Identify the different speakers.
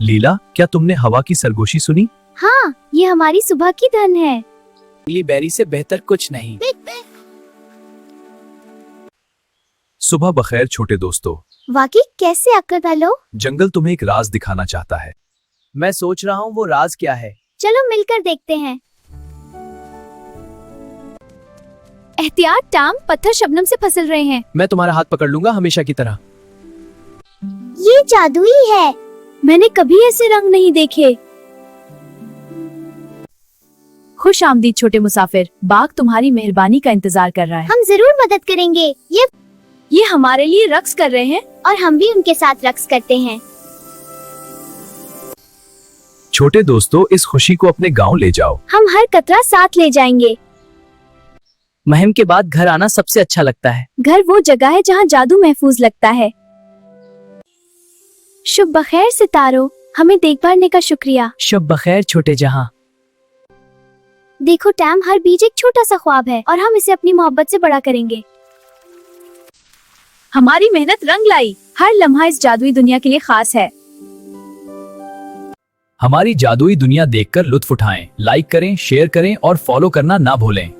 Speaker 1: लीला, क्या तुमने हवा की सरगोशी सुनी?
Speaker 2: हाँ, ये हमारी सुबह की धन है।
Speaker 3: नीली बेरी से बेहतर कुछ नहीं।
Speaker 1: सुबह बखैर छोटे दोस्तों।
Speaker 2: वाकई कैसे अक्ल वालो?
Speaker 1: जंगल तुम्हें एक राज दिखाना चाहता है।
Speaker 3: मैं सोच रहा हूँ वो राज क्या है।
Speaker 2: चलो मिलकर देखते हैं। एहतियात टाम, पत्थर शबनम से फिसल रहे हैं।
Speaker 3: मैं तुम्हारा हाथ पकड़ लूंगा हमेशा की तरह।
Speaker 2: ये जादुई है। मैंने कभी ऐसे रंग नहीं देखे।
Speaker 4: खुश आमदीद छोटे मुसाफिर, बाग तुम्हारी मेहरबानी का इंतजार कर रहा है।
Speaker 2: हम जरूर मदद करेंगे।
Speaker 4: ये हमारे लिए रक्स कर रहे हैं
Speaker 2: और हम भी उनके साथ रक्स करते हैं।
Speaker 1: छोटे दोस्तों, इस खुशी को अपने गांव ले जाओ।
Speaker 2: हम हर कतरा साथ ले जाएंगे।
Speaker 3: मुहिम के बाद घर आना सबसे अच्छा लगता है।
Speaker 2: घर वो जगह है जहाँ जादू महफूज लगता है। शुभ बखैर सितारों, हमें देखभाल का शुक्रिया।
Speaker 3: शुभ बखैर छोटे जहां।
Speaker 2: देखो टैम, हर बीज एक छोटा सा ख्वाब है और हम इसे अपनी मोहब्बत से बड़ा करेंगे।
Speaker 4: हमारी मेहनत रंग लाई। हर लम्हा इस जादुई दुनिया के लिए खास है।
Speaker 1: हमारी जादुई दुनिया देखकर लुत्फ उठाएं, लाइक करें, शेयर करें और फॉलो करना ना भूलें।